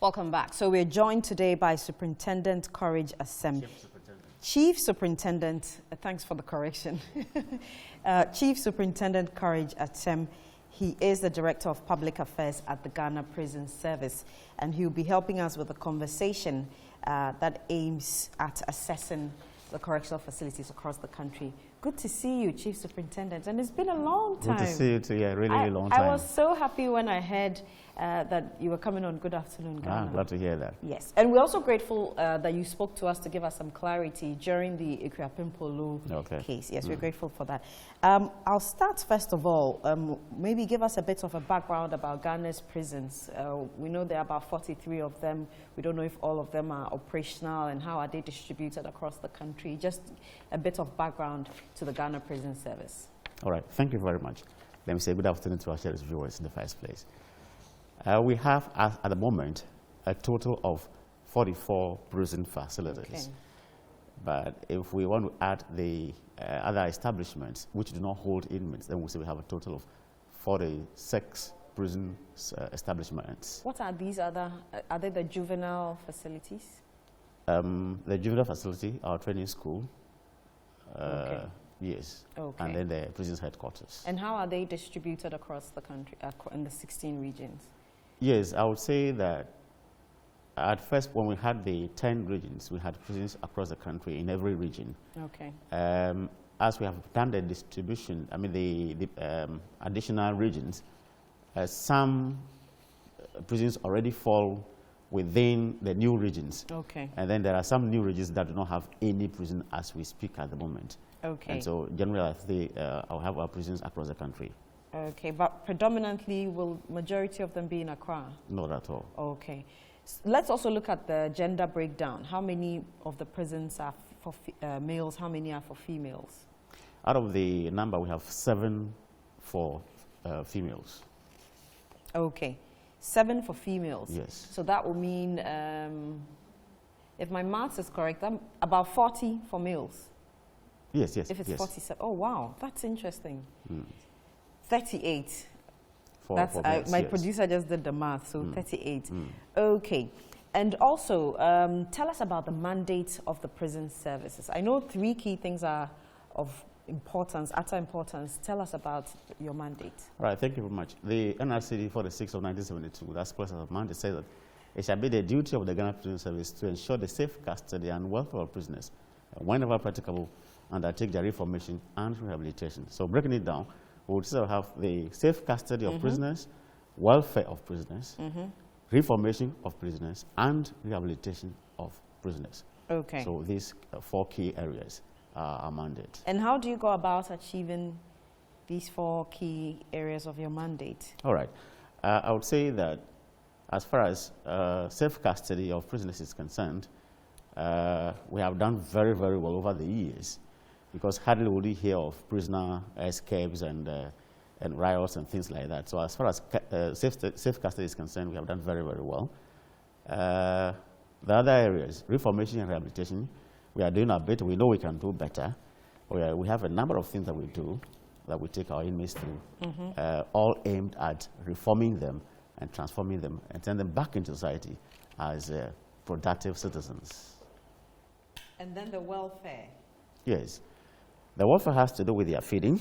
Welcome back. So we're joined today by Superintendent Courage Atsem. Chief Superintendent, thanks for the correction. Chief Superintendent Courage Atsem, he is the Director of Public Affairs at the Ghana Prison Service, and he'll be helping us with a conversation that aims at assessing the correctional facilities across the country. Good to see you, Chief Superintendent, and it's been a long time. Good to see you too, yeah, really long time. I was so happy when I heard that you were coming on Good Afternoon, Ghana. Glad to hear that. Yes, and we're also grateful that you spoke to us to give us some clarity during the Akuapem Poloo case. Yes, we're grateful for that. I'll start first of all, maybe give us a bit of a background about Ghana's prisons. We know there are about 43 of them. We don't know if all of them are operational and how are they distributed across the country. Just a bit of background to the Ghana Prison Service. All right, thank you very much. Let me say good afternoon to our cherished viewers in the first place. We have, at the moment, a total of 44 prison facilities. Okay. But if we want to add the other establishments which do not hold inmates, then we'll say we have a total of 46 prison establishments. What are these other, are they the juvenile facilities? The juvenile facility, our training school, yes, and then the prison's headquarters. And how are they distributed across the country, in the 16 regions? Yes, I would say that at first when we had the 10 regions, we had prisons across the country in every region. Okay. As we have done the distribution, I mean the additional regions, some prisons already fall within the new regions. Okay. And then there are some new regions that do not have any prison as we speak at the moment. Okay. And so generally, I'll have our prisons across the country. Okay, but predominantly, will majority of them be in Accra? Not at all. Okay. Let's also look at the gender breakdown. How many of the prisons are for males? How many are for females? Out of the number, we have 7 for females. Okay. 7 for females. Yes. So that will mean, if my maths is correct, about 40 for males. Yes, yes. If it's yes. 47. Oh, wow. That's interesting. 38. That's my producer just did the math, so 38. Okay. And also, tell us about the mandate of the prison services. I know 3 key things are of importance, utter importance. Tell us about your mandate. All right, thank you very much. The NRCD 46 of 1972, that's clause of mandate, says that it shall be the duty of the Ghana Prison Service to ensure the safe custody and welfare of prisoners, whenever practicable, undertake their reformation and rehabilitation. So breaking it down, we would still have the safe custody of prisoners, welfare of prisoners, reformation of prisoners, and rehabilitation of prisoners. Okay. So these 4 key areas are mandate. And how do you go about achieving these 4 key areas of your mandate? All right. I would say that as far as safe custody of prisoners is concerned, we have done very, very well over the years, because hardly would you hear of prisoner escapes and riots and things like that. So as far as safe custody is concerned, we have done very, very well. The other areas, reformation and rehabilitation, we are doing a bit. We know we can do better. We have a number of things that we do, that we take our inmates through, all aimed at reforming them and transforming them and turn them back into society as productive citizens. And then the welfare. Yes. The welfare has to do with their feeding.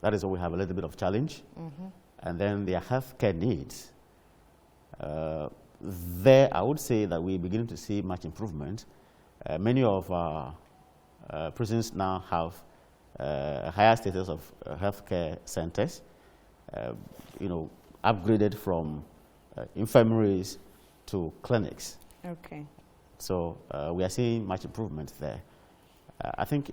That is where we have a little bit of challenge. And then their health care needs. There, I would say that we're beginning to see much improvement. Many of our prisons now have higher status of healthcare centers, upgraded from infirmaries to clinics. Okay. So we are seeing much improvement there. I think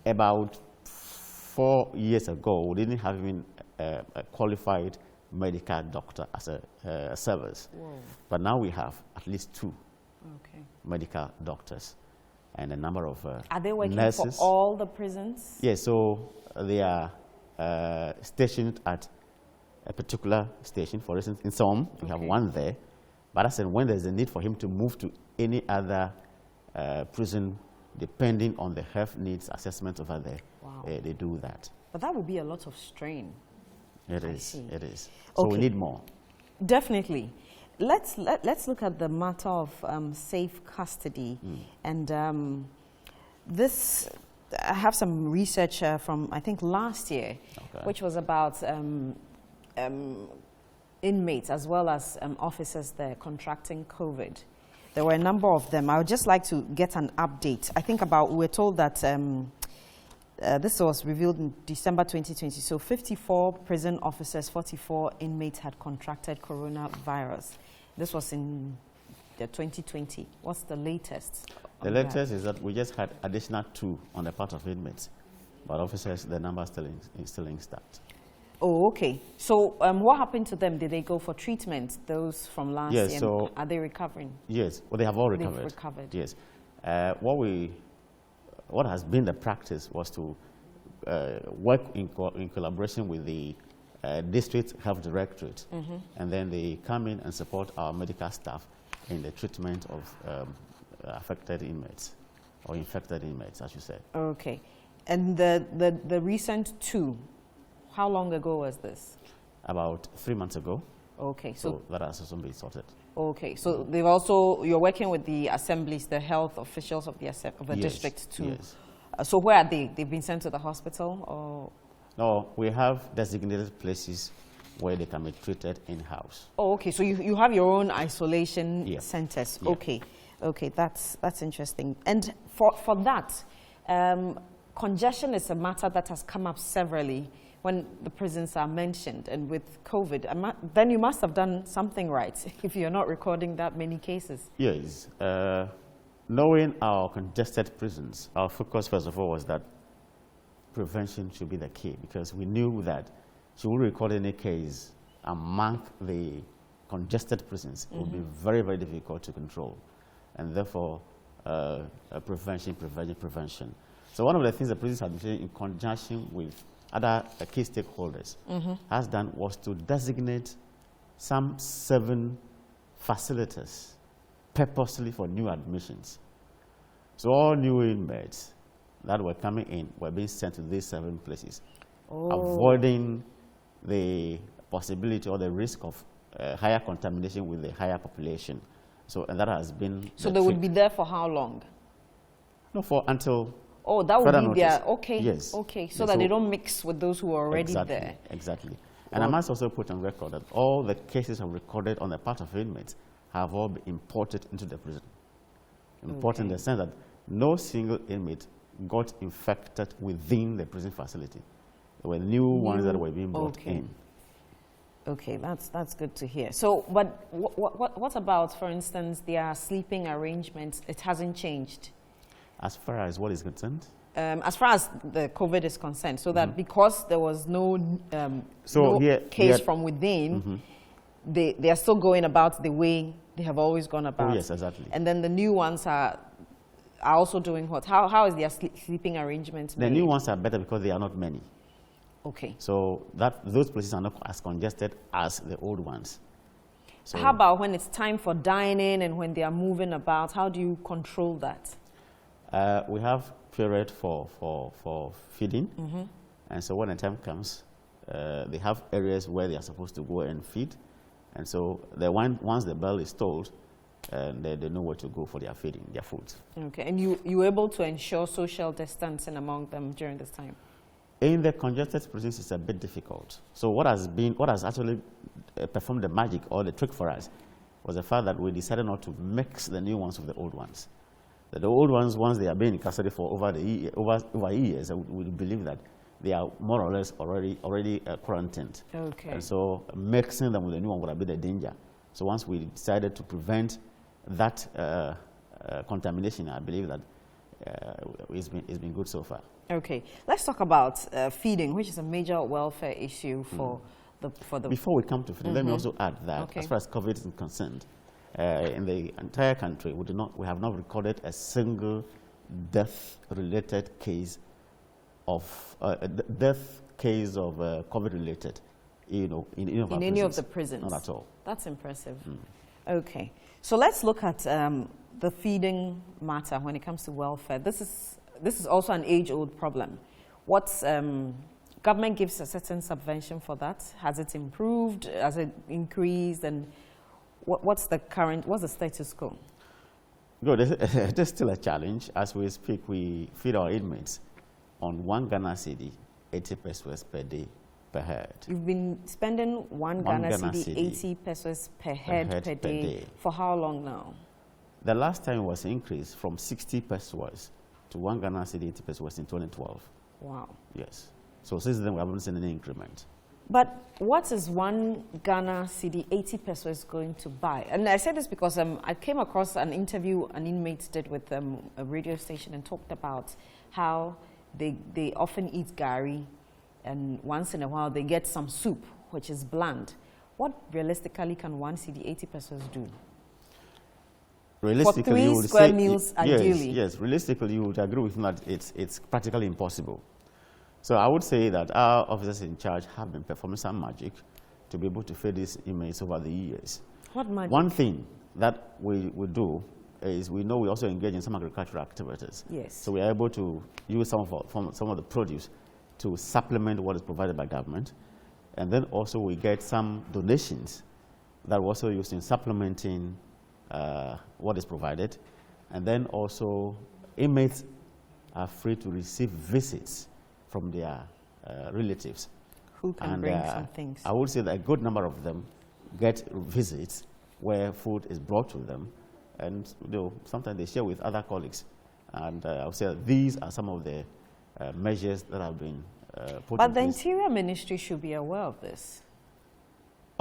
about 4 years ago, we didn't have even a qualified medical doctor as a service. Whoa. But now we have at least 2 medical doctors and a number of Are they working nurses. for all the prisons? Yes, so they are stationed at a particular station. For instance, in some, we have 1 there. But I said when there's a need for him to move to any other prison, depending on the health needs assessment over there, they do that. But that would be a lot of strain. It is. So we need more. Definitely. let's look at the matter of safe custody, and this. I have some research from I think last year, which was about inmates as well as officers there contracting COVID. There were a number of them. I would just like to get an update. I think we're told that this was revealed in December 2020. So 54 prison officers, 44 inmates had contracted coronavirus. This was in the 2020. What's the latest? The latest is that we just had additional 2 on the part of inmates. But officers, the number is still in start. Oh, okay. So what happened to them? Did they go for treatment, those from last year? Yes, so are they recovering? Yes, well, they have all recovered. They've recovered. Yes. What has been the practice was to work in collaboration with the district health directorate, and then they come in and support our medical staff in the treatment of affected inmates, or infected inmates, as you said. Okay. And the recent 2, how long ago was this? About 3 months ago. Okay. So that has also been sorted. Okay. So they've also, you're working with the assemblies, the health officials of the Yes, district too. Yes. So where are they? They've been sent to the hospital, or? No, we have designated places where they can be treated in-house. Oh, okay. So you have your own isolation centers. Yeah. Okay. Okay, that's interesting. And for that, congestion is a matter that has come up severally when the prisons are mentioned, and with COVID, then you must have done something right if you're not recording that many cases. Yes. Knowing our congested prisons, our focus first of all was that prevention should be the key, because we knew that should we record any case among the congested prisons, it would be very, very difficult to control. And therefore, prevention. So one of the things the prisons administration, in conjunction with other key stakeholders, has done was to designate some 7 facilities purposely for new admissions. So all new inmates that were coming in were being sent to these 7 places, avoiding the possibility or the risk of higher contamination with the higher population. So, and that has been. So they would be there for how long? No, for until. Oh, that would be notice. there. Okay. Yes. Okay. So that they don't mix with those who are already there. Exactly. And I must also put on record that all the cases are recorded on the part of inmates have all been imported into the prison. Important in the sense that no single inmate got infected within the prison facility. There were new ones that were being brought in. Okay, that's good to hear. So, but what about, for instance, their sleeping arrangements? It hasn't changed. As far as what is concerned? As far as the COVID is concerned, so that because there was no case from within, they are still going about the way they have always gone about. Oh, yes, exactly. And then the new ones are also doing what? How is their sleeping arrangement made? The new ones are better because they are not many. Okay. So those places are not as congested as the old ones. So how about when it's time for dining and when they are moving about? How do you control that? We have period for feeding. And so when the time comes, they have areas where they are supposed to go and feed. And so once the bell is tolled, they know where to go for their feeding, their food. Okay. And you were able to ensure social distancing among them during this time? In the congested prisons, it's a bit difficult. So what has actually performed the magic or the trick for us was the fact that we decided not to mix the new ones with the old ones. The old ones, once they are being in custody for over years, we believe that they are more or less already quarantined. Okay. And so mixing them with the new one would have been a danger. So once we decided to prevent that contamination, I believe that it's been good so far. Okay, let's talk about feeding, which is a major welfare issue for the. Before we come to feeding, let me also add that as far as COVID is concerned, in the entire country, we have not recorded a single death-related case of COVID-related, in any of the prisons. Not at all. That's impressive. Okay, so let's look at the feeding matter when it comes to welfare. This is also an age-old problem. Government gives a certain subvention for that. Has it improved? Has it increased? And what's the status quo? Good. It is still a challenge. As we speak, we feed our inmates on 1 Ghana cedi, 80 pesos per day per head. You've been spending 1 Ghana cedi, 80 pesos per head per day. For how long now? The last time it was increased from 60 pesos to 1 Ghana cedi, 80 pesos in 2012. Wow. Yes. So since then, we haven't seen any increment. But what is 1 Ghana cedi, 80 pesos going to buy? And I say this because I came across an interview an inmate did with a radio station and talked about how they often eat gari, and once in a while they get some soup, which is bland. What realistically can 1 cedi, 80 pesos do? Realistically, for 3 you would square say, meals ideally. Yes, realistically, you would agree with me that it's practically impossible. So I would say that our officers in charge have been performing some magic to be able to feed these inmates over the years. What magic? One thing that we do is we also engage in some agricultural activities. Yes. So we are able to use some of the produce to supplement what is provided by government. And then also we get some donations that are also used in supplementing what is provided. And then also inmates are free to receive visits from their relatives. Who can bring some things? I would say that a good number of them get visits where food is brought to them, and sometimes they share with other colleagues. And I would say that these are some of the measures that have been put in place. But the Interior Ministry should be aware of this.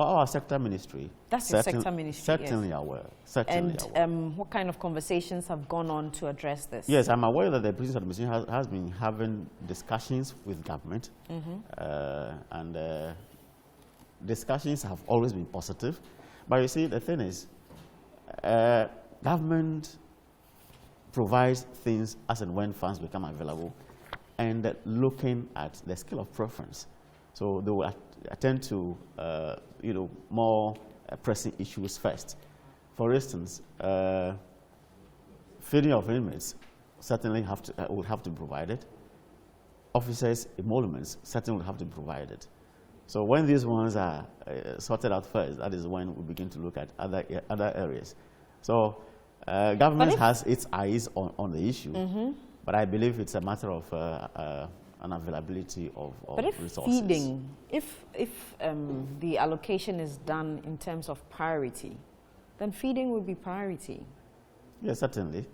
Our sector ministry. That's your sector ministry, certainly yes. Aware. Certainly aware. And what kind of conversations have gone on to address this? Yes, I'm aware that the Prison Administration has been having discussions with government, and discussions have always been positive. But you see, the thing is, government provides things as and when funds become available, and looking at the scale of preference. So they will attend to more pressing issues first. For instance, feeding of inmates certainly would have to be provided. Officers' emoluments certainly would have to be provided. So when these ones are sorted out first, that is when we begin to look at other areas. So government has its eyes on the issue, but I believe it's a matter of an availability of resources. If the allocation is done in terms of priority, then feeding would be priority. Yes, certainly.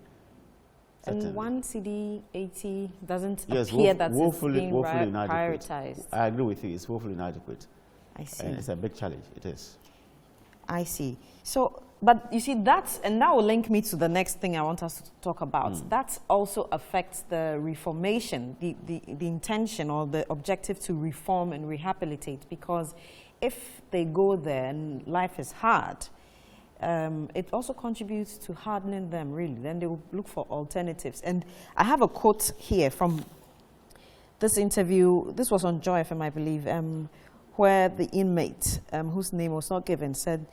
And 1 cedi, 80 doesn't appear that it's being prioritized. I agree with you. It's woefully inadequate. I see. And it's a big challenge. It is. I see. So, but you see, that will link me to the next thing I want us to talk about. That also affects the reformation, the intention or the objective to reform and rehabilitate, because if they go there and life is hard, it also contributes to hardening them, really. Then they will look for alternatives. And I have a quote here from this interview. This was on Joy FM, I believe, where the inmate, whose name was not given, said,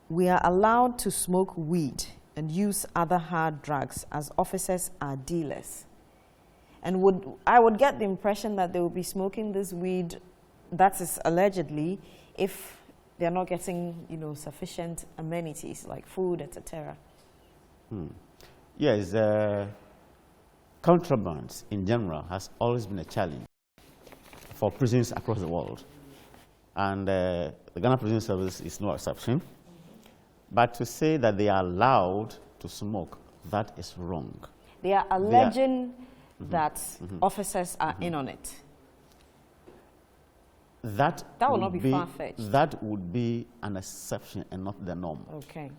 "We are allowed to smoke weed and use other hard drugs as officers are dealers." And I would get the impression that they would be smoking this weed, that is allegedly, if they're not getting, sufficient amenities like food, etc. Yes, contraband in general has always been a challenge for prisons across the world. And the Ghana Prison Service is no exception. But to say that they are allowed to smoke, that is wrong. They are alleging that officers are in on it. That will not be far-fetched. That would be an exception and not the norm. Okay.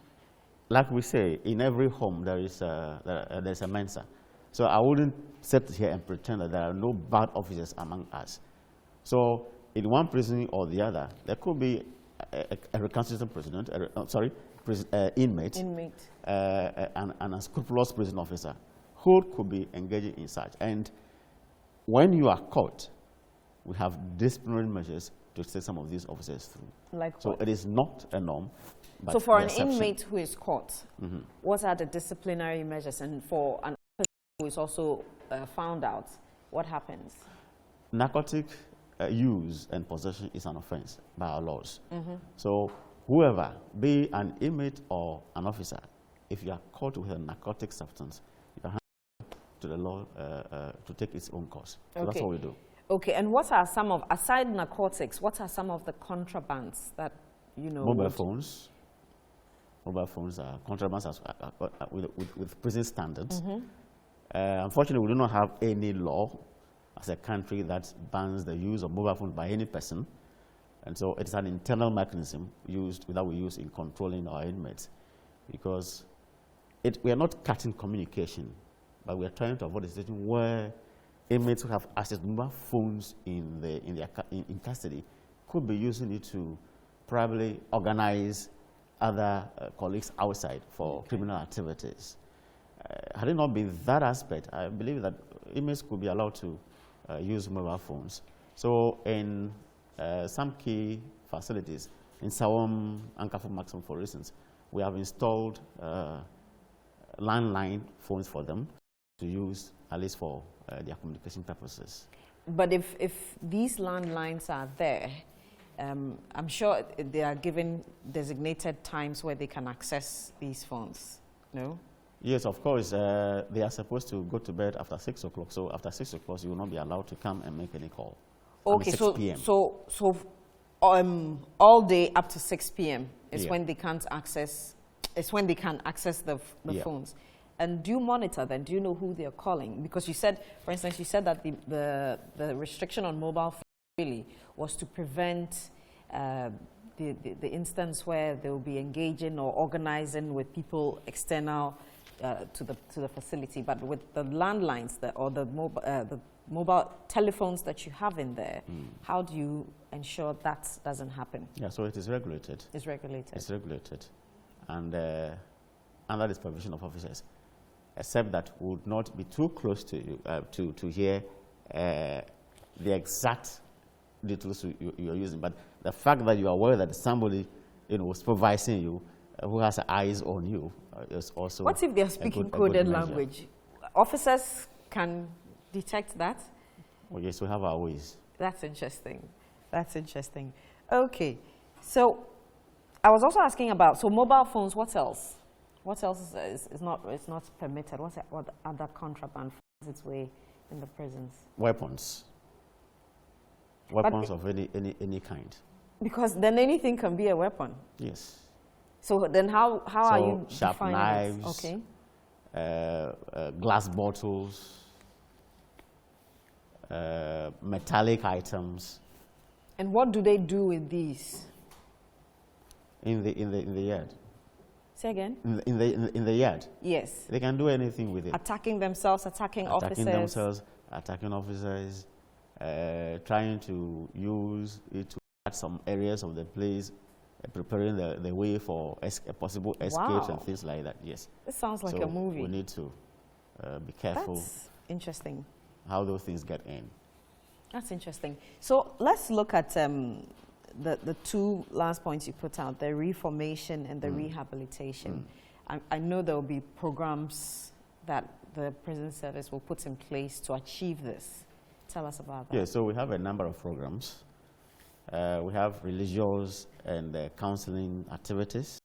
Like we say, in every home there's a Mensa. So I wouldn't sit here and pretend that there are no bad officers among us. So in one prison or the other, there could be a recalcitrant inmate, and a scrupulous prison officer who could be engaging in such. And when you are caught, we have disciplinary measures to take some of these officers through. Like so what? It is not a norm. But so for an inmate who is caught, what are the disciplinary measures? And for an officer who is also found out, what happens? Narcotic use and possession is an offense by our laws. So whoever, be an inmate or an officer, if you are caught with a narcotic substance, you can hand it to the law to take its own course. So that's what we do. Okay, and what are some of, aside narcotics, what are some of the contrabands that, you know? Mobile phones. Mobile phones are contrabands with prison standards. Unfortunately, we do not have any law as a country that bans the use of mobile phones by any person. And so it's an internal mechanism that we use in controlling our inmates, because we are not cutting communication, but we are trying to avoid a situation where inmates who have access to mobile phones in custody could be using it to probably organize other colleagues outside for criminal activities. Had it not been that aspect, I believe that inmates could be allowed to use mobile phones. So in some key facilities, in Sawam and Kafo Maximum, for instance, we have installed landline phones for them to use, at least for their communication purposes. But if these landlines are there, I'm sure they are given designated times where they can access these phones, no? Yes, of course. They are supposed to go to bed after 6 o'clock. So after 6 o'clock, you will not be allowed to come and make any call. Okay, 6 p.m. so all day up to 6 p.m. is when they can't access. It's when they can access the phones. And do you monitor then? Do you know who they are calling? Because you said, for instance, you said that the restriction on mobile phones really was to prevent the instance where they will be engaging or organizing with people external to the facility. But with the landlines or the mobile telephones that you have in there, how do you ensure that doesn't happen? Yeah, so it is regulated. It's regulated. It's regulated. And under this provision of officers, except that would not be too close to you to hear the exact details you are using. But the fact that you are aware that somebody supervising you who has eyes on you is also. What if they are speaking coded language? Officers can detect that? Well, yes, we have our ways. That's interesting. That's interesting. Okay. So I was also asking about, so mobile phones, what else? What else is not permitted? What other contraband finds its way in the prisons? Weapons. Weapons of any kind. Because then anything can be a weapon. Yes. So then how are you sharp defining knives, okay. Glass bottles, metallic items. And what do they do with these? In the yard. Say again? In the yard. Yes. They can do anything with it. Attacking themselves, attacking officers. Attacking themselves, attacking officers, trying to use it to at some areas of the place, preparing the way for a possible escapes and things like that. Yes. This sounds like a movie. We need to be careful. That's interesting. How those things get in. That's interesting. So let's look at the two last points you put out, the reformation and the rehabilitation. I know there will be programs that the prison service will put in place to achieve this. Tell us about that. Yeah, so we have a number of programs. We have religious and counseling activities.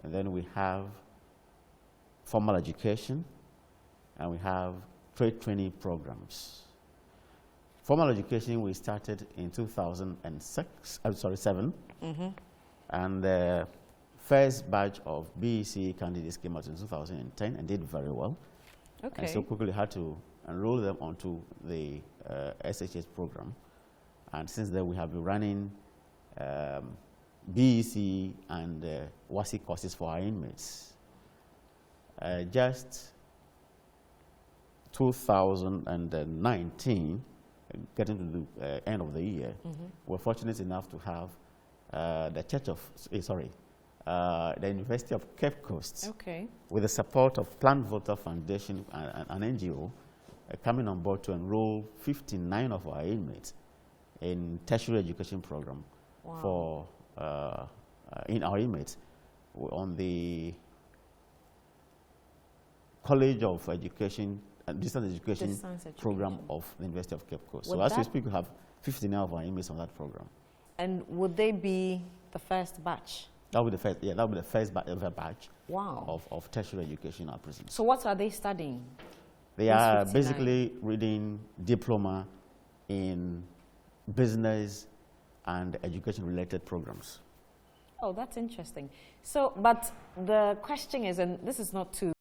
And then we have formal education. And we have trade training programs. Formal education we started in 2007. And the first batch of BEC candidates came out in 2010 and did very well. Okay. And so quickly had to enroll them onto the SHS program. And since then we have been running BEC and WASI courses for our inmates. Just 2019, getting to the end of the year, we're fortunate enough to have the University of Cape Coast, with the support of Planned Voter Foundation and an NGO, coming on board to enroll 59 of our inmates in tertiary education program for in our inmates on the College of Education and Distance Education program of the University of Cape Coast. So as we speak, we have 59 of our inmates on that program. And would they be the first batch? That would be the first, yeah, that would be the first ever batch Wow. of tertiary education in our prisons. So what are they studying? They are basically reading diploma in business and education-related programs. Oh, that's interesting. So, but the question is, and this is not to,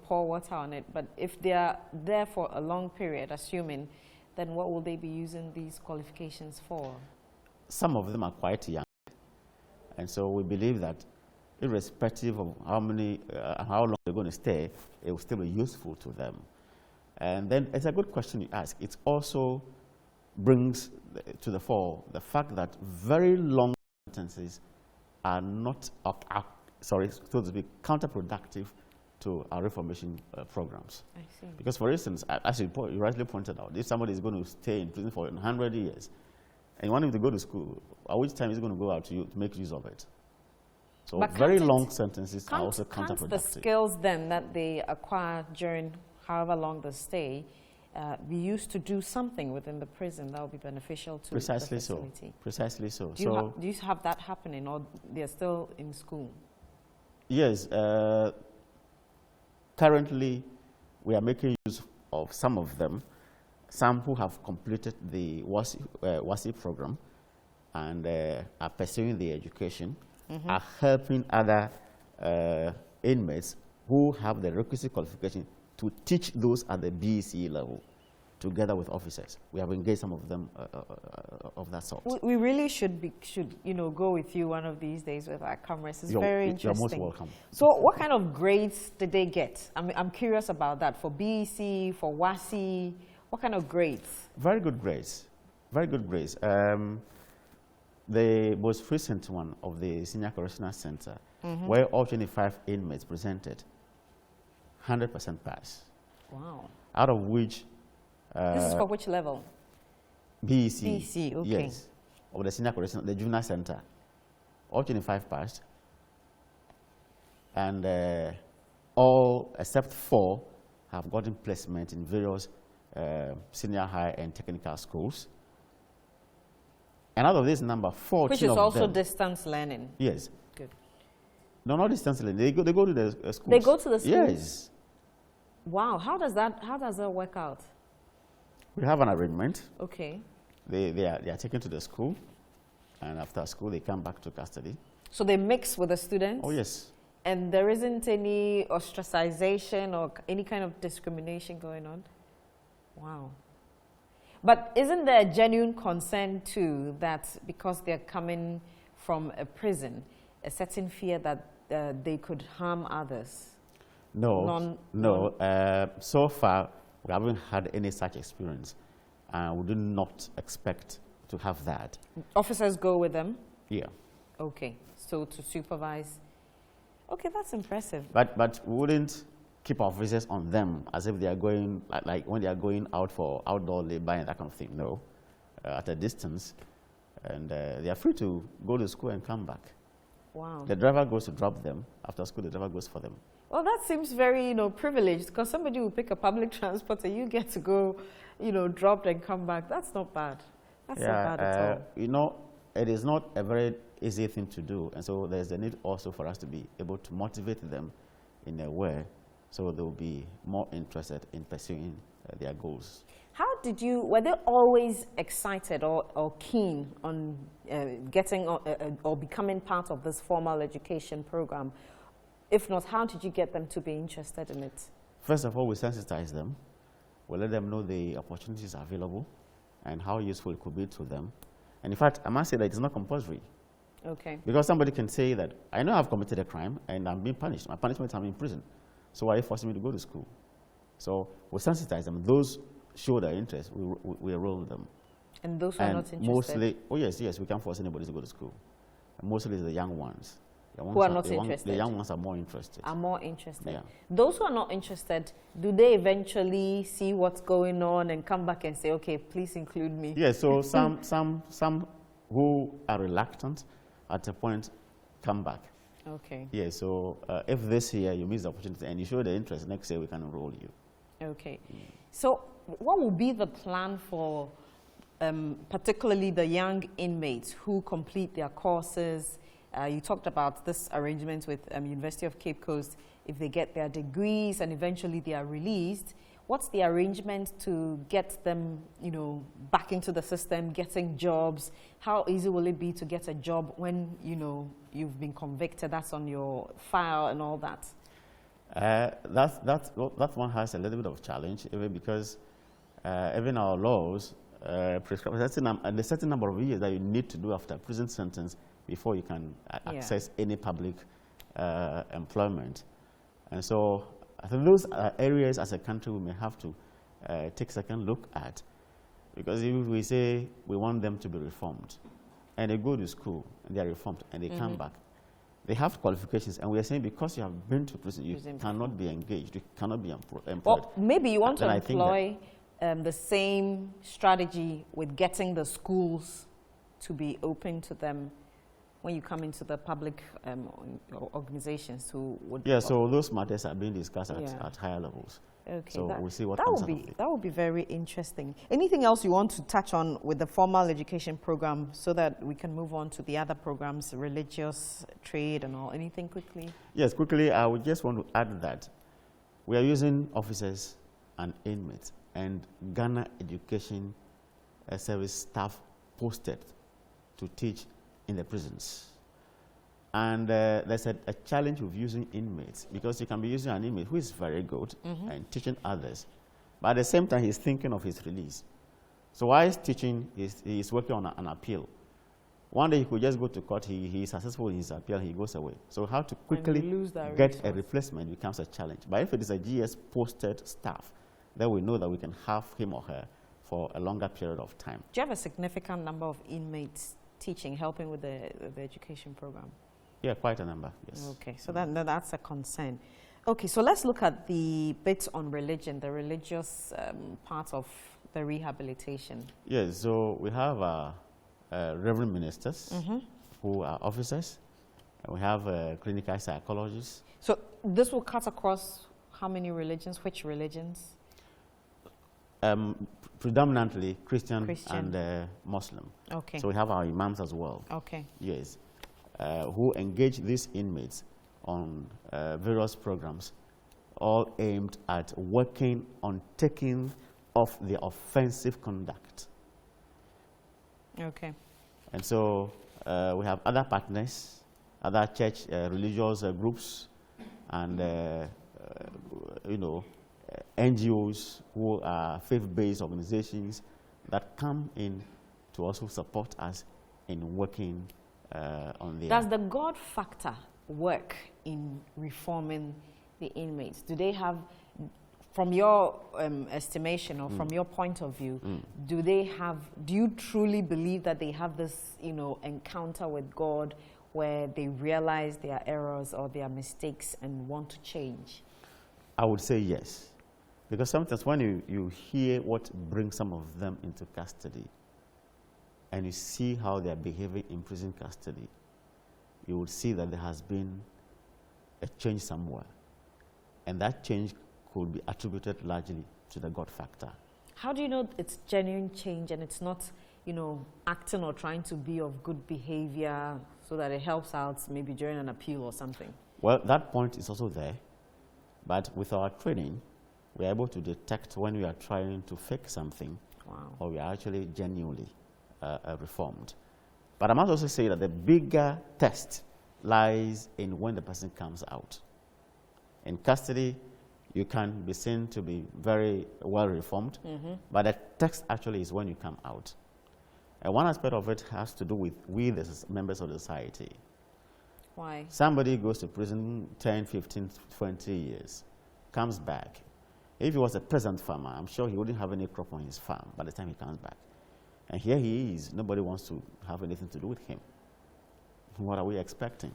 pour water on it, but if they are there for a long period, assuming, then what will they be using these qualifications for? Some of them are quite young. And so we believe that irrespective of how long they're going to stay, it will still be useful to them. And then it's a good question you ask. It also brings to the fore the fact that very long sentences are not, so to speak, counterproductive to our reformation programs. I see. Because, for instance, as you rightly pointed out, if somebody is going to stay in prison for 100 years, and you want him to go to school, at which time is he going to go out to make use of it? So but very long sentences are also counterproductive. Can't the skills then that they acquire during however long they stay be used to do something within the prison that will be beneficial to Precisely the facility? Precisely so. Do you have that happening, or they're still in school? Yes. Currently, we are making use of some of them. Some who have completed the WASI program and are pursuing the education, are helping other inmates who have the requisite qualification to teach those at the BEC level, together with officers. We have engaged some of them of that sort. We really should go with you one of these days with our cameras. It's very interesting. You're most welcome. So what kind of grades did they get? I'm curious about that. For BEC, for WASI, what kind of grades? Very good grades. Very good grades. The most recent one of the Senior Correctional Center, where all 25 inmates presented, 100% pass. Wow. Out of which... this is for which level? BEC. BEC, okay. Yes. Of the Senior Correctional, the Junior Center. All 25 passed. And all except 4 have gotten placement in various senior high and technical schools. And out of this number, 14 which is of also them, distance learning. Yes. Good. No, not distance learning. They go to the schools. They go to the schools? Yes. Wow. How does that work out? We have an arrangement. Okay. They are taken to the school, and after school they come back to custody. So they mix with the students? Oh, yes. And there isn't any ostracization or any kind of discrimination going on? Wow. But isn't there a genuine concern too that because they're coming from a prison, a certain fear that they could harm others? No, so far we haven't had any such experience. We do not expect to have that. Officers go with them? Yeah. Okay, so to supervise. Okay, that's impressive. But we wouldn't keep officers on them as if they are going, like when they are going out for outdoor labor and that kind of thing. No, at a distance. And they are free to go to school and come back. Wow. The driver goes to drop them. After school, the driver goes for them. Well, that seems very, privileged, because somebody will pick a public transport and you get to go, dropped and come back. That's not bad. That's not bad at all. It is not a very easy thing to do. And so there's a need also for us to be able to motivate them in a way so they'll be more interested in pursuing their goals. How were they always excited or keen on getting or becoming part of this formal education program? If not, how did you get them to be interested in it? First of all, we sensitize them. We let them know the opportunities available and how useful it could be to them. And in fact, I must say that it's not compulsory. Okay. Because somebody can say that, I know I've committed a crime and I'm being punished. My punishment is I'm in prison. So why are you forcing me to go to school? So we sensitize them. Those show their interest, we enroll them. And those who are not interested? Mostly, oh yes, we can't force anybody to go to school. And mostly it's the young ones. Who are not interested? The young ones are more interested. Are more interested. Yeah. Those who are not interested, do they eventually see what's going on and come back and say, okay, please include me? Yeah, so some who are reluctant at a point come back. Okay. Yeah, so if this year you miss the opportunity and you show the interest, next year we can enroll you. Okay. So what will be the plan for particularly the young inmates who complete their courses. You talked about this arrangement with University of Cape Coast. If they get their degrees and eventually they are released, what's the arrangement to get them, back into the system, getting jobs? How easy will it be to get a job when, you've been convicted, that's on your file and all that? That one has a little bit of challenge, even because even our laws prescribe a certain number of years that you need to do after a prison sentence before you can access any public employment. And so I think those are areas as a country we may have to take a second look at, because if we say we want them to be reformed, and they go to school and they are reformed and they come back, they have qualifications, and we are saying because you have been to prison, you cannot be engaged, you cannot be employed. Well, maybe you want to employ the same strategy with getting the schools to be open to them when you come into the public organizations who would... Yeah, so those matters are being discussed at higher levels. Okay, so we'll see what that would be very interesting. Anything else you want to touch on with the formal education program so that we can move on to the other programs, religious, trade and all? Anything quickly? Yes, quickly, I would just want to add that we are using officers and inmates and Ghana Education Service staff posted to teach in the prisons. And there's a challenge with using inmates, because you can be using an inmate who is very good and teaching others, but at the same time he's thinking of his release. So while he's teaching, he's working on an appeal. One day he could just go to court, he is successful in his appeal, he goes away. So how to quickly get a replacement becomes a challenge. But if it is a GS posted staff, then we know that we can have him or her for a longer period of time. Do you have a significant number of inmates teaching, helping with the education program? Yeah, quite a number, yes. Okay, so that's a concern. Okay, so let's look at the bits on religion, the religious part of the rehabilitation. Yes, so we have reverend ministers who are officers, and we have clinical psychologists. So this will cut across how many religions, which religions? Predominantly Christian and Muslim. Okay. So we have our imams as well. Okay. Yes. Who engage these inmates on various programs, all aimed at working on taking off the offensive conduct. Okay. And so we have other partners, other church religious groups, and NGOs who are faith-based organizations that come in to also support us in working on the... Does the God factor work in reforming the inmates? Do they have, from your estimation or from your point of view, do you truly believe that they have this, encounter with God where they realize their errors or their mistakes and want to change? I would say yes. Because sometimes when you hear what brings some of them into custody and you see how they are behaving in prison custody, you would see that there has been a change somewhere. And that change could be attributed largely to the God factor. How do you know it's genuine change and it's not, acting or trying to be of good behavior so that it helps out maybe during an appeal or something? Well, that point is also there. But with our training, we are able to detect when we are trying to fake something or we are actually genuinely reformed. But I must also say that the bigger test lies in when the person comes out. In custody, you can be seen to be very well reformed, but the test actually is when you come out. And one aspect of it has to do with we, the members of the society. Why? Somebody goes to prison 10, 15, 20 years, comes back. If he was a peasant farmer, I'm sure he wouldn't have any crop on his farm by the time he comes back. And here he is. Nobody wants to have anything to do with him. What are we expecting?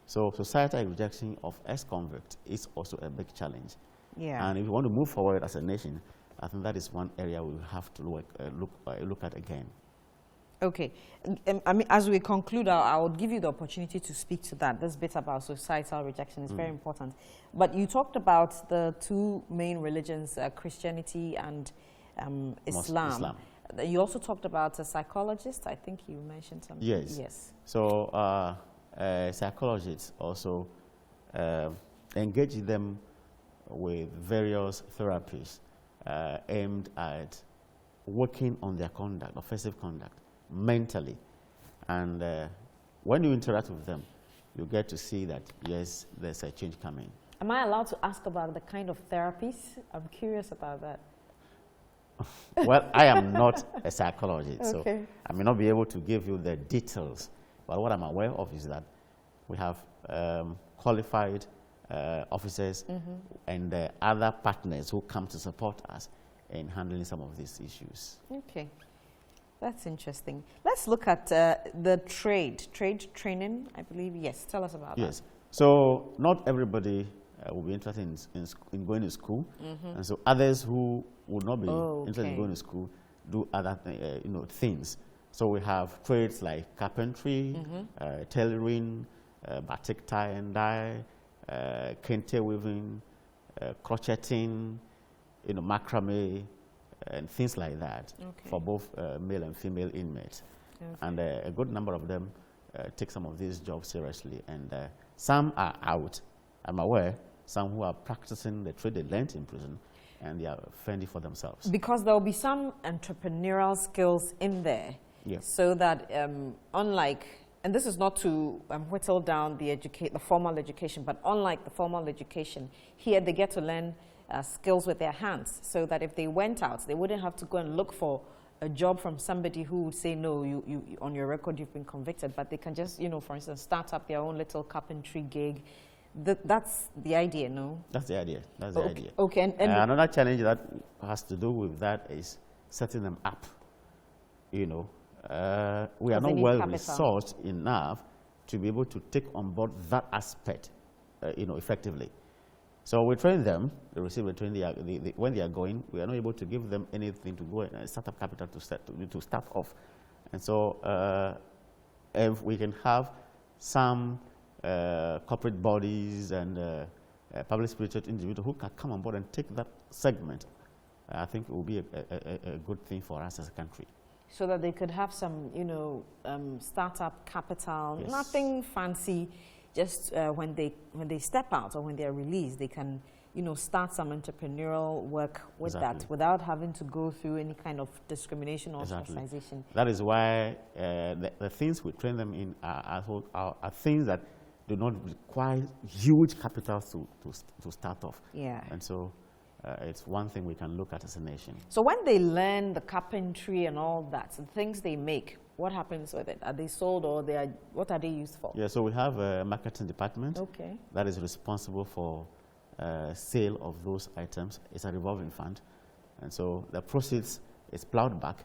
So societal rejection of ex-convict is also a big challenge. Yeah. And if we want to move forward as a nation, I think that is one area we have to look at again. Okay. I mean, as we conclude, I would give you the opportunity to speak to that. This bit about societal rejection is very important. But you talked about the two main religions, Christianity and Islam. You also talked about a psychologist. I think you mentioned something. Yes. Yes. So psychologists also engage them with various therapies aimed at working on their conduct, offensive conduct, mentally. And when you interact with them, you get to see that, yes, there's a change coming. Am I allowed to ask about the kind of therapies? I'm curious about that. Well, I am not a psychologist, Okay. so I may not be able to give you the details. But what I'm aware of is that we have qualified officers and other partners who come to support us in handling some of these issues. Okay. That's interesting. Let's look at the trade training, I believe. Yes, tell us about that. Yes. So not everybody will be interested in going to school, and so others who would not be interested in going to school do other things. So we have trades like carpentry, tailoring, batik tie and dye, kente weaving, crocheting, macrame, and things like that for both male and female inmates. Okay. And a good number of them take some of these jobs seriously. And some are out, I'm aware, some who are practicing the trade they learned in prison, and they are fending for themselves. Because there will be some entrepreneurial skills in there. Yes. So that unlike, and this is not to whittle down the formal education, but unlike the formal education, here they get to learn skills with their hands, so that if they went out, they wouldn't have to go and look for a job from somebody who would say, no, you on your record you've been convicted, but they can just, for instance, start up their own little carpentry gig. That's the idea, no? That's the idea. That's the idea. Okay. And another challenge that has to do with that is setting them up. We are not well resourced enough to be able to take on board that aspect, effectively. So we train them, they receive the training, when they are going, we are not able to give them anything to go and start up capital to start off. And so if we can have some corporate bodies and public spirited individuals who can come on board and take that segment, I think it will be a good thing for us as a country. So that they could have some, startup capital, yes. Nothing fancy. Just when they step out or when they are released, they can, start some entrepreneurial work with that without having to go through any kind of discrimination or ostracization. That is why the things we train them in are things that do not require huge capital to start off. Yeah. And so it's one thing we can look at as a nation. So when they learn the carpentry and all that, so the things they make, what happens with it? Are they sold or what are they used for? Yeah, so we have a marketing department that is responsible for sale of those items. It's a revolving fund. And so the proceeds is plowed back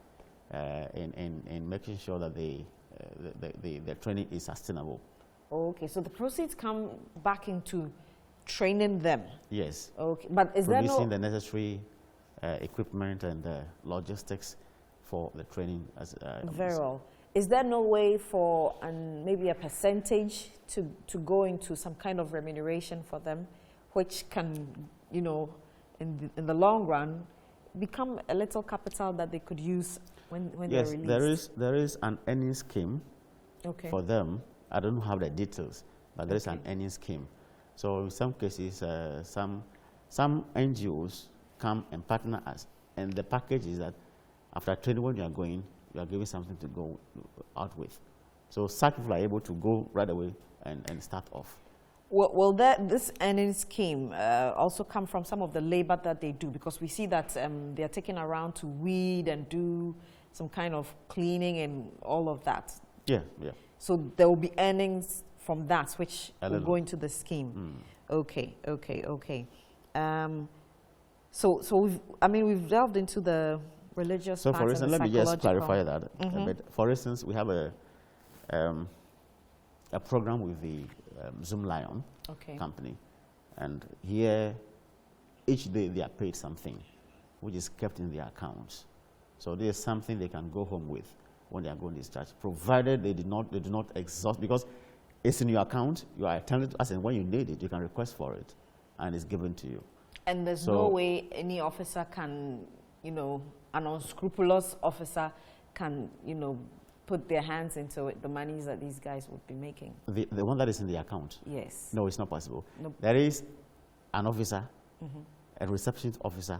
in making sure that the training is sustainable. Okay, so the proceeds come back into training them? Yes. Okay, but is there producing the necessary equipment and logistics for the training. Very well. Is there no way for maybe a percentage to go into some kind of remuneration for them, which can, in the long run, become a little capital that they could use when they're released? There is an earning scheme for them. I don't have the details, but there is an earning scheme. So in some cases, some NGOs come and partner us, and the package is that after training, when you are going, you are given something to go out with. So such people are able to go right away and start off. Will this earning scheme also come from some of the labor that they do? Because we see that they are taken around to weed and do some kind of cleaning and all of that. Yeah. So there will be earnings from that, which will go into the scheme. Okay. So we've delved into the religious part. So for instance, let me just clarify that a bit. For instance, we have a program with the Zoom Lion company, and here each day they are paid something, which is kept in their accounts. So there is something they can go home with when they are going to discharge, provided they do not exhaust, because it's in your account. You are attended to us, and when you need it, you can request for it, and it's given to you. And there's no way any officer can, you know, an unscrupulous officer can, you know, put their hands into it, the monies that these guys would be making? The one that is in the account? Yes. No, it's not possible. Nope. There is an officer, a receptionist officer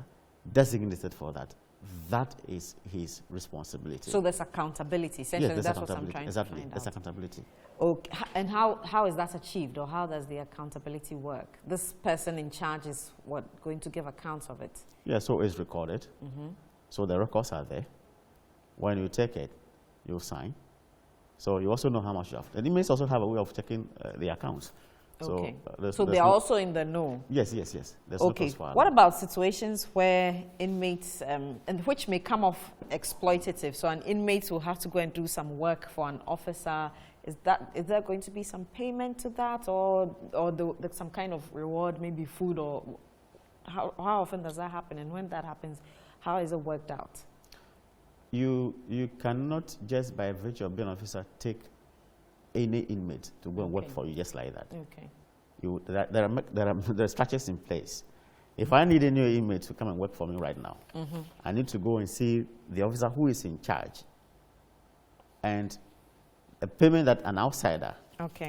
designated for that. That is his responsibility. So there's accountability. Essentially, yes, that's what I'm trying to find out. There's accountability. Okay. And how is that achieved, or how does the accountability work? This person in charge is what, going to give accounts of it? Yeah, so it's recorded. So the records are there. When you take it, you sign. So you also know how much you have. The inmates also have a way of checking the accounts. Okay. So they're also in the know? Yes, yes, yes. There's okay. No what about situations where inmates, and which may come off exploitative? So an inmate will have to go and do some work for an officer. Is there going to be some payment to that, or some kind of reward, maybe food, or how often does that happen? And when that happens, how is it worked out? You cannot just by virtue of being an officer take any inmate to go and work for you just like that. Okay. There are structures in place. If I need a new inmate to come and work for me right now, I need to go and see the officer who is in charge. And a payment that an outsider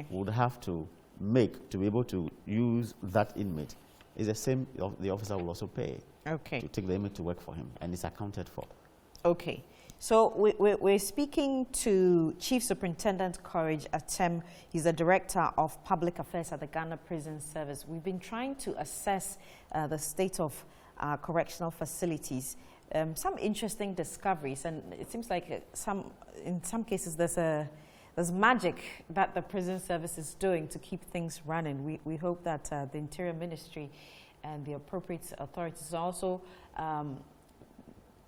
would have to make to be able to use that inmate is the same the officer will also pay to take the inmate to work for him, and it's accounted for. Okay. So we're speaking to Chief Superintendent Courage Atsem. He's the Director of Public Affairs at the Ghana Prison Service. We've been trying to assess the state of correctional facilities. Some interesting discoveries, and it seems like in some cases there's magic that the prison service is doing to keep things running. We hope that the Interior Ministry and the appropriate authorities also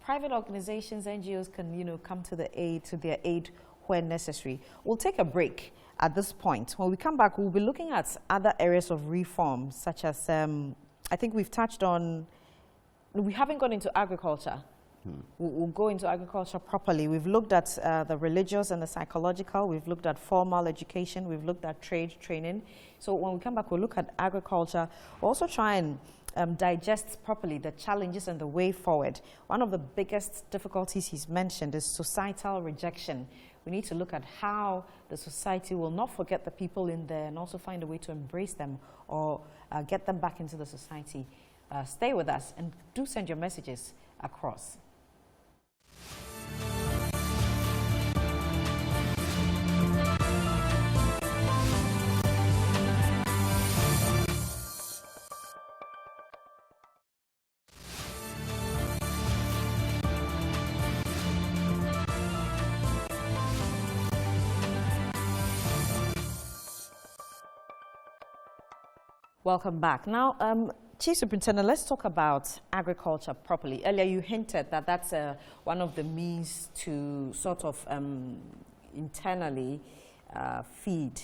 private organizations, NGOs can, you know, come to their aid where necessary. We'll take a break at this point. When we come back, we'll be looking at other areas of reform, such as, I think we've touched on, we haven't gone into agriculture. We'll go into agriculture properly. We've looked at the religious and the psychological. We've looked at formal education. We've looked at trade training. So when we come back, we'll look at agriculture. We'll also try and digest properly the challenges and the way forward. One of the biggest difficulties he's mentioned is societal rejection. We need to look at how the society will not forget the people in there and also find a way to embrace them or get them back into the society. Stay with us and do send your messages across. Welcome back. Now, Chief Superintendent, let's talk about agriculture properly. Earlier, you hinted that that's one of the means to sort of internally feed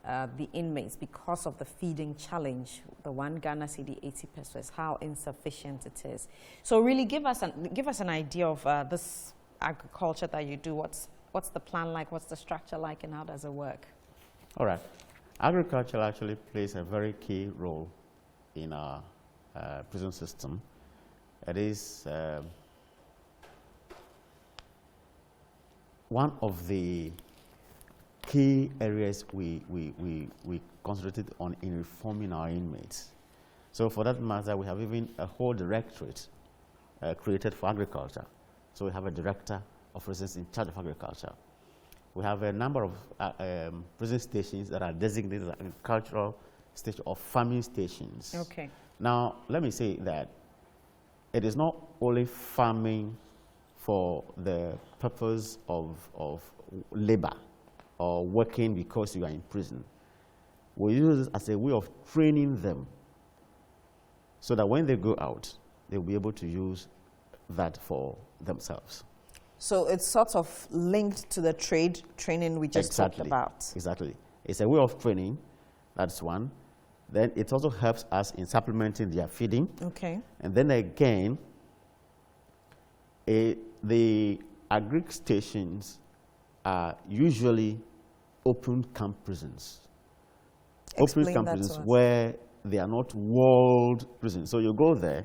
the inmates because of the feeding challenge, the 1 Ghana cedi 80 pesos, how insufficient it is. So really give us an idea of this agriculture that you do. What's the plan like? What's the structure like? And how does it work? All right. Agriculture actually plays a very key role in our prison system. It is one of the key areas we concentrated on in reforming our inmates. So for that matter, we have even a whole directorate created for agriculture. So we have a director of prisons in charge of agriculture. We have a number of prison stations that are designated as agricultural station or farming stations. Okay. Now, let me say that it is not only farming for the purpose of labor or working because you are in prison. We use it as a way of training them so that when they go out, they'll be able to use that for themselves. So it's sort of linked to the trade training we just talked about. Exactly. It's a way of training, that's one. Then it also helps us in supplementing their feeding. Okay. And then again, the agric stations are usually open camp prisons. Explain open camp prisons where they are not walled prisons. So you go there,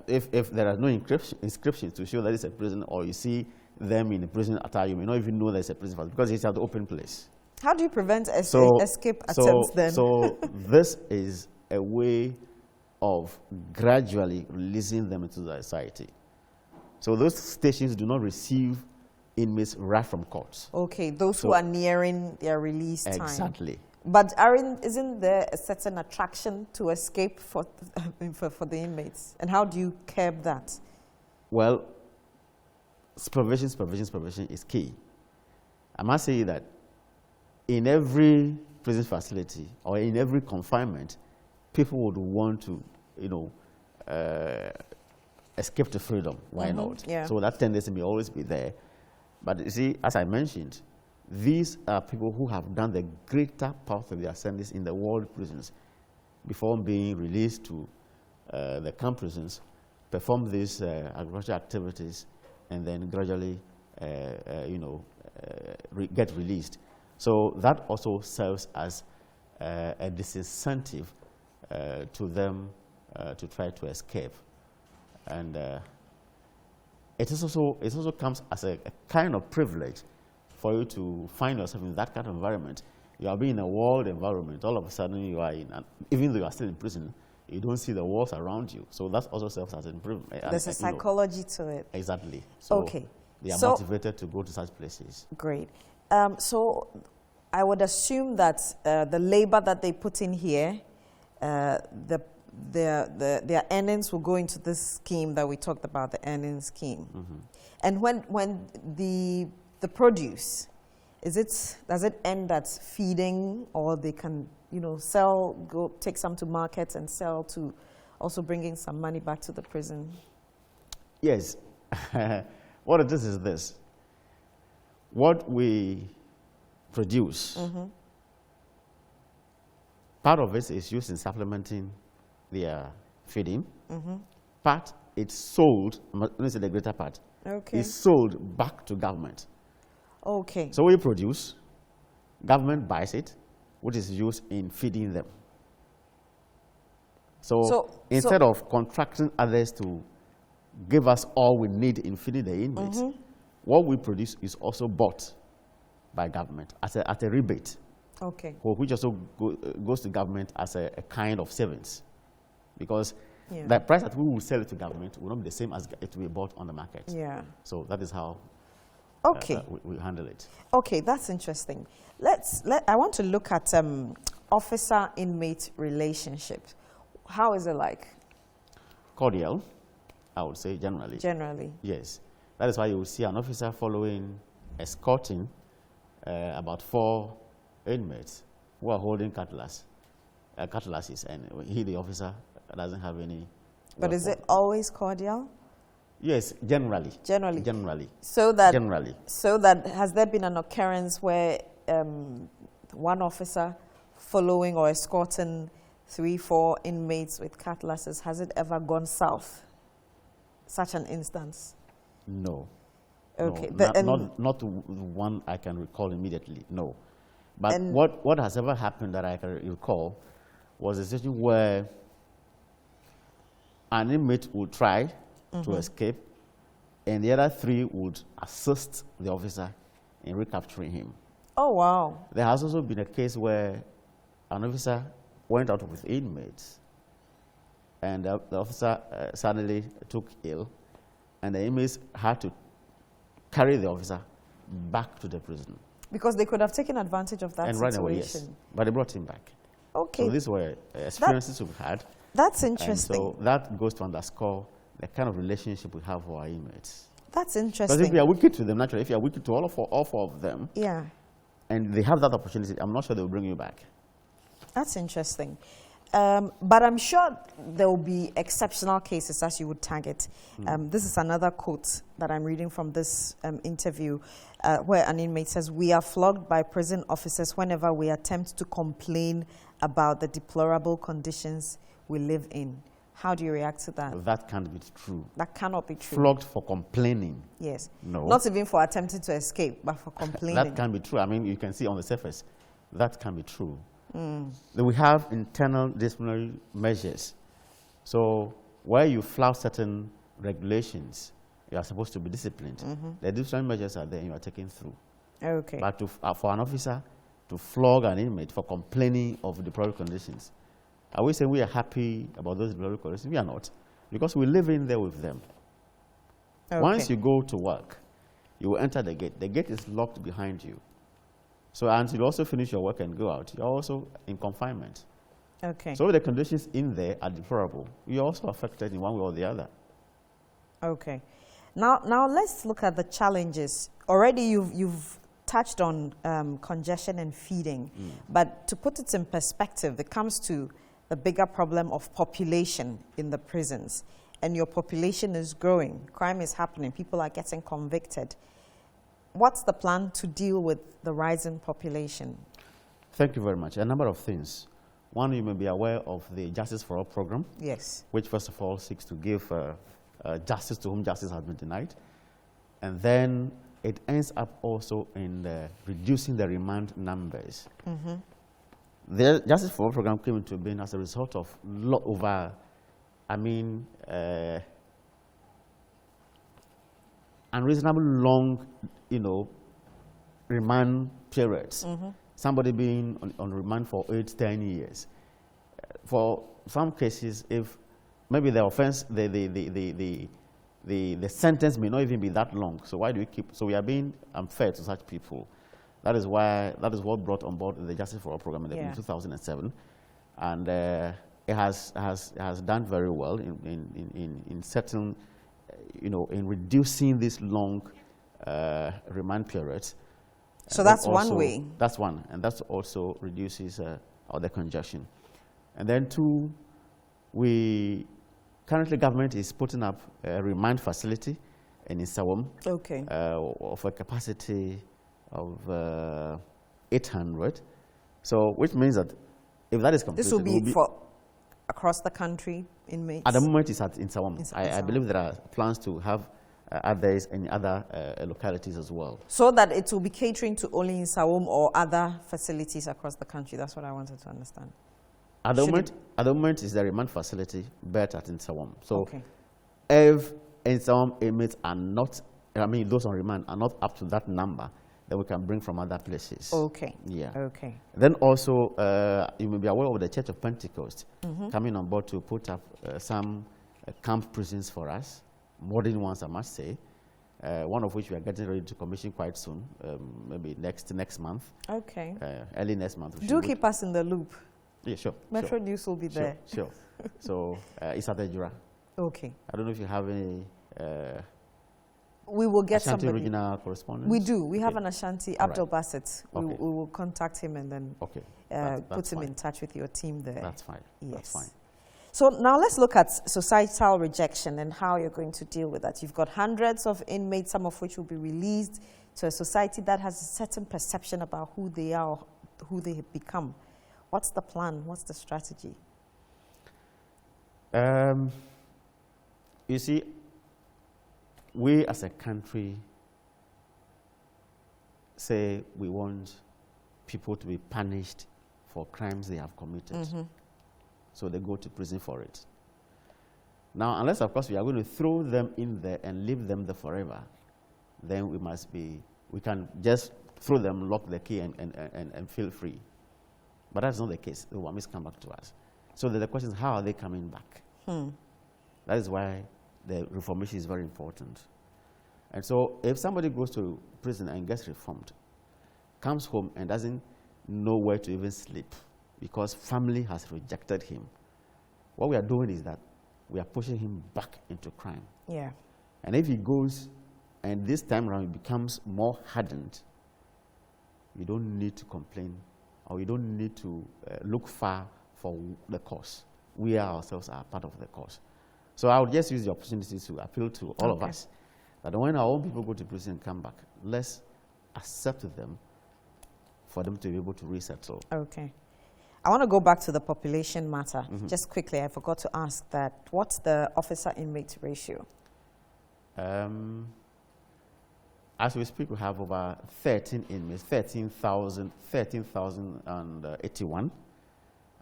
if there are no inscriptions to show that it's a prison, or you see them in a prison attire, you may not even know there's a prison because it's an open place. How do you prevent escape attempts then? So this is a way of gradually releasing them into the society. So those stations do not receive inmates right from courts. Okay, those who are nearing their release time. Exactly. But isn't there a certain attraction to escape for the inmates? And how do you curb that? Well, supervision is key. I must say that in every prison facility or in every confinement, people would want to, escape to freedom. Why not? Yeah. So that tendency may always be there. But you see, as I mentioned, these are people who have done the greater part of their sentence in the world prisons before being released to the camp prisons, perform these agricultural activities, and then gradually, get released. So that also serves as a disincentive to them to try to escape. And it also comes as a kind of privilege for you to find yourself in that kind of environment. You are being in a world environment. All of a sudden, you are even though you are still in prison, you don't see the walls around you. So that also serves as an improvement. There's a psychology to it. Exactly. So okay. They are motivated to go to such places. Great. So I would assume that the labor that they put in here, their earnings will go into this scheme that we talked about, the earnings scheme. Mm-hmm. And when the produce, does it end at feeding, or they can take some to markets and sell to also bringing some money back to the prison? Yes. What it is this. What we produce, mm-hmm. part of it is used in supplementing their feeding. Mm-hmm. Part, it's sold, let me say the greater part, is sold back to government. Okay. So we produce, government buys it, which is used in feeding them. So instead of contracting others to give us all we need in feeding the inmates, mm-hmm. what we produce is also bought by government at a rebate. Okay. Which also goes to government as a kind of savings. Because the price that we will sell it to government will not be the same as it will be bought on the market. Yeah. So that is how we handle it. Okay, that's interesting. I want to look at officer-inmate relationships. How is it like? Cordial, I would say, generally. Generally. Yes. That is why you will see an officer escorting about 4 inmates who are holding cutlasses, and the officer, doesn't have any. But is it always cordial? Yes, generally. Generally. So that has there been an occurrence where one officer following or escorting 3-4 inmates with cutlasses, has it ever gone south? Such an instance? No. Okay. No, not one I can recall immediately, no. But what has ever happened that I can recall was a situation where an inmate would try mm-hmm. to escape, and the other 3 would assist the officer in recapturing him. Oh, wow. There has also been a case where an officer went out with inmates, and the officer suddenly took ill, and the inmates had to carry the officer back to the prison. Because they could have taken advantage of that and situation. Ran away, yes. But they brought him back. Okay. So these were experiences we've had. That's interesting. And so that goes to underscore the kind of relationship we have with our inmates. That's interesting. Because if we are wicked to them, naturally, if you are wicked to all 4 of them, yeah, and they have that opportunity, I'm not sure they will bring you back. That's interesting. But I'm sure there will be exceptional cases as you would target. This is another quote that I'm reading from this interview where an inmate says, "We are flogged by prison officers whenever we attempt to complain about the deplorable conditions we live in." How do you react to that? That can't be true. That cannot be true. Flogged for complaining? Yes. No. Not even for attempting to escape, but for complaining. That can't be true. I mean, you can see on the surface, that can be true. We have internal disciplinary measures. So where you flout certain regulations, you are supposed to be disciplined. The disciplinary measures are there and you are taken through. Okay. But for an officer to flog an inmate for complaining of deplorable conditions, are we saying we are happy about those deplorable conditions? We are not, because we live in there with them. Okay. Once you go to work, you will enter the gate. The gate is locked behind you. So until you also finish your work and go out, you're also in confinement. Okay. So the conditions in there are deplorable. You're also affected in one way or the other. Okay. Now let's look at the challenges. Already you've touched on congestion and feeding, but to put it in perspective, it comes to the bigger problem of population in the prisons. And your population is growing, crime is happening, people are getting convicted. What's the plan to deal with the rising population? Thank you very much. A number of things. One, you may be aware of the Justice for All program. Yes. Which first of all seeks to give justice to whom justice has been denied. And then it ends up also in reducing the remand numbers. The Justice for All program came into being as a result of unreasonably long, remand periods. Somebody being on remand for 8-10 years. For some cases, if maybe the offense, the sentence may not even be that long. So why do we keep? So we are being unfair to such people. That is what brought on board the Justice for All program in 2007, and it has done very well in certain, in reducing these long remand periods. So that's also, one way. That's one, and that also reduces the congestion. And then two, currently government is putting up a remand facility in Sawam. Okay. Of a capacity of 800. So which means that if that is completed, this will be for across the country inmates? At the moment, it's in Sawam. I believe there are plans to have others in other localities as well. So that it will be catering to only in Sawam or other facilities across the country. That's what I wanted to understand. At the moment, is the remand facility better in Sawam. So if in Sawam inmates are not, those on remand are not up to that number, then we can bring from other places. Okay. Yeah. Okay. Then also, you may be aware of the Church of Pentecost coming on board to put up some camp prisons for us, modern ones, I must say. One of which we are getting ready to commission quite soon, maybe next month. Okay. Early next month. Do keep us in the loop. Yeah, sure. Metro News will be there. Sure. So it's at the Jura. Okay. I don't know if you have any. We will get Ashanti somebody. Regional correspondent. We do. We have an Ashanti, Abdul Bassett. Okay. We will contact him and then put him in touch with your team there. That's fine. Yes. That's fine. So now let's look at societal rejection and how you're going to deal with that. You've got hundreds of inmates, some of which will be released to a society that has a certain perception about who they are or who they have become. What's the plan? What's the strategy? You see, we as a country say we want people to be punished for crimes they have committed. So they go to prison for it. Now, unless, of course, we are going to throw them in there and leave them there forever, then we can just throw them, lock the key, and feel free. But that's not the case. The Wamis come back to us. So the question is, how are they coming back? That is why the reformation is very important. And so if somebody goes to prison and gets reformed, comes home and doesn't know where to even sleep because family has rejected him, what we are doing is that we are pushing him back into crime. Yeah. And if he goes and this time around it becomes more hardened, you don't need to complain or you don't need to look far for the cause. We ourselves are part of the cause. So I would just use the opportunity to appeal to all of us that when our own people go to prison and come back, let's accept them for them to be able to resettle. Okay. I want to go back to the population matter. Just quickly, I forgot to ask that. What's the officer-inmate ratio? As we speak, we have over 13 inmates, 13,081.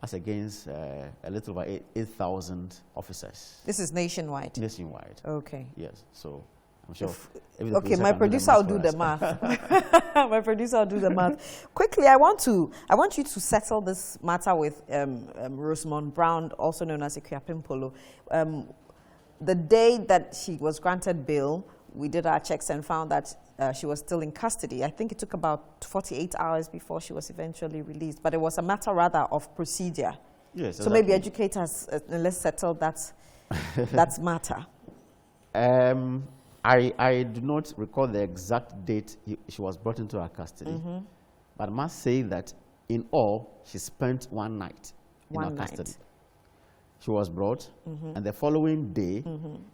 as against a little over 8,000 officers. This is nationwide? Nationwide. Okay. Yes, so I'm sure. Okay, my producer will do the math. My producer will do the math. Quickly, I want you to settle this matter with Rosamond Brown, also known as Akuapem Poloo. The day that she was granted bail, we did our checks and found that she was still in custody. I think it took about 48 hours before she was eventually released, but it was a matter rather of procedure. Yes, so maybe educate us and let's settle that matter. I do not recall the exact date she was brought into our custody, but I must say that in all, she spent one night in our custody. She was brought, and the following day,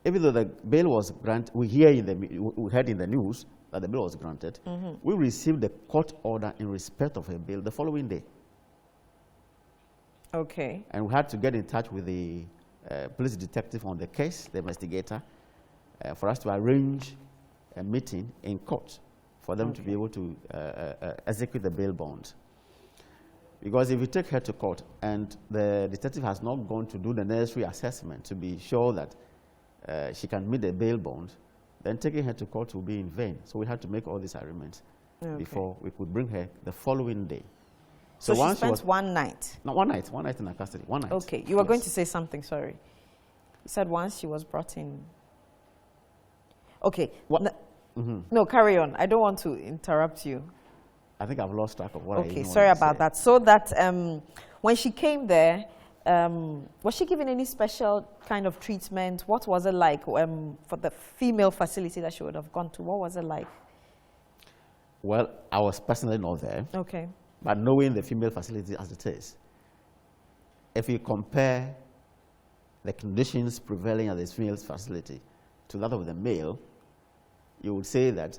even though the bail was granted, we heard in the news that the bail was granted, we received the court order in respect of her bail the following day. Okay. And we had to get in touch with the police detective on the case, the investigator, for us to arrange a meeting in court for them to be able to execute the bail bond. Because if you take her to court and the detective has not gone to do the necessary assessment to be sure that she can meet the bail bond, then taking her to court will be in vain. So we had to make all these arrangements before we could bring her the following day. So she spent one night? No, one night in her custody, one night. Okay, you were going to say something, sorry. You said once she was brought in. Okay, no, carry on. I don't want to interrupt you. I think I've lost track of what I Okay, sorry about that. So that when she came there, was she given any special kind of treatment? What was it like for the female facility that she would have gone to? What was it like? Well, I was personally not there. Okay. But knowing the female facility as it is, if you compare the conditions prevailing at the female facility to that of the male, you would say that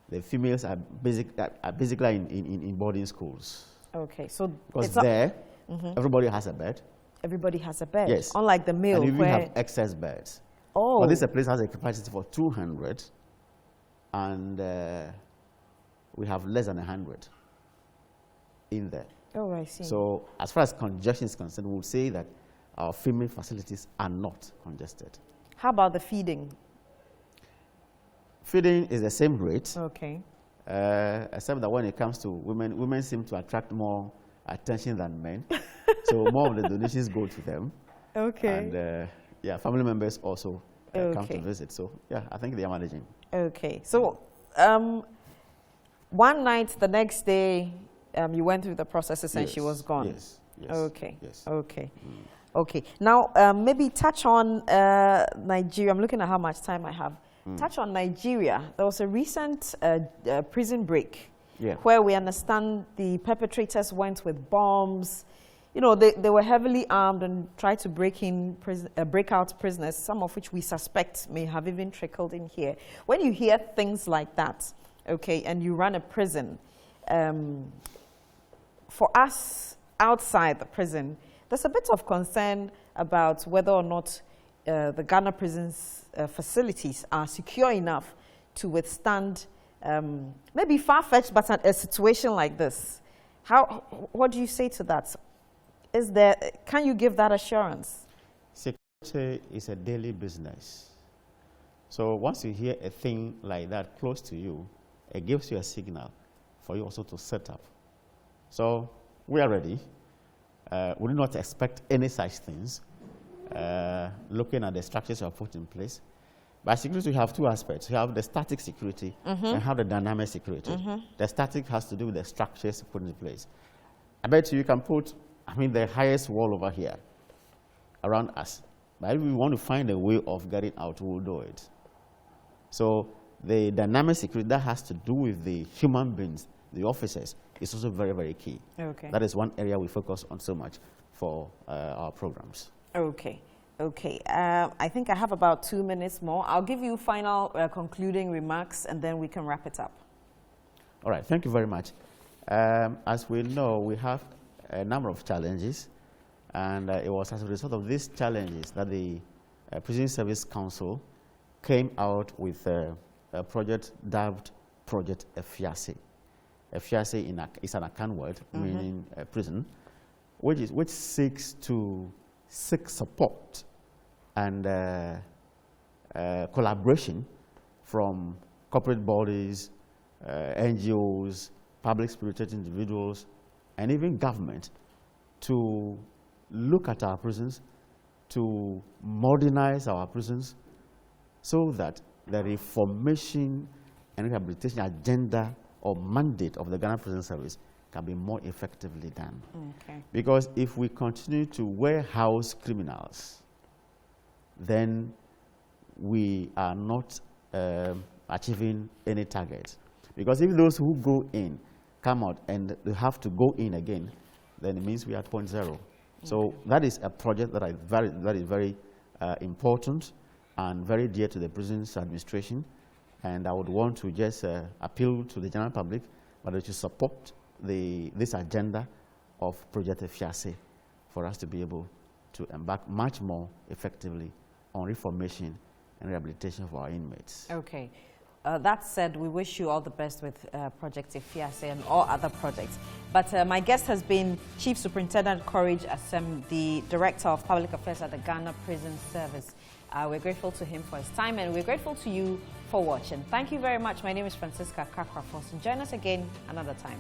the females are basically in boarding schools. Okay, so because there, everybody has a bed. Everybody has a bed. Yes. Unlike the male, and we have excess beds. Oh. But this place has a capacity for 200, and we have less than 100 in there. Oh, I see. So as far as congestion is concerned, we would say that our female facilities are not congested. How about the feeding? Feeding is the same rate. Okay. Except that when it comes to women, women seem to attract more attention than men. So more of the donations go to them. Okay. And yeah, family members also come to visit. So yeah, I think they are managing. Okay. So one night, the next day, you went through the processes and she was gone. Yes. Yes. Okay. Yes. Okay. Okay. Now, maybe touch on Nigeria. I'm looking at how much time I have. Touch on Nigeria. There was a recent prison break where we understand the perpetrators went with bombs. You know, they were heavily armed and tried to break out prisoners, some of which we suspect may have even trickled in here. When you hear things like that, okay, and you run a prison, for us outside the prison, there's a bit of concern about whether or not the Ghana prisons facilities are secure enough to withstand maybe far-fetched, but a situation like this. What do you say to that? Can you give that assurance? Security is a daily business. So once you hear a thing like that close to you, it gives you a signal for you also to set up. So we are ready. We do not expect any such things. Looking at the structures you have put in place. By security, you have two aspects. You have the static security and have the dynamic security. The static has to do with the structures put in place. I bet you can put, the highest wall over here around us. But if we want to find a way of getting out, we'll do it. So the dynamic security, that has to do with the human beings, the officers, is also very, very key. Okay. That is one area we focus on so much for our programs. Okay. Okay. I think I have about 2 minutes more. I'll give you final concluding remarks, and then we can wrap it up. All right. Thank you very much. As we know, we have a number of challenges, and it was as a result of these challenges that the Prison Service Council came out with a project dubbed Project Efiase. Efiase is an Akan word, meaning prison, which seeks to seek support and collaboration from corporate bodies, NGOs, public-spirited individuals, and even government to look at our prisons, to modernize our prisons so that the reformation and rehabilitation agenda or mandate of the Ghana Prison Service can be more effectively done. Okay. Because if we continue to warehouse criminals, then we are not achieving any target. Because if those who go in come out and they have to go in again, then it means we are at point zero. So that is a project that is very important and very dear to the prisons administration. And I would want to just appeal to the general public that they should support this agenda of Project Efiase for us to be able to embark much more effectively on reformation and rehabilitation for our inmates. Okay. That said, we wish you all the best with Project Efiase and all other projects. But my guest has been Chief Superintendent Courage Atsem, the Director of Public Affairs at the Ghana Prison Service. We're grateful to him for his time, and we're grateful to you for watching. Thank you very much. My name is Francisca Kakrafos, and join us again another time.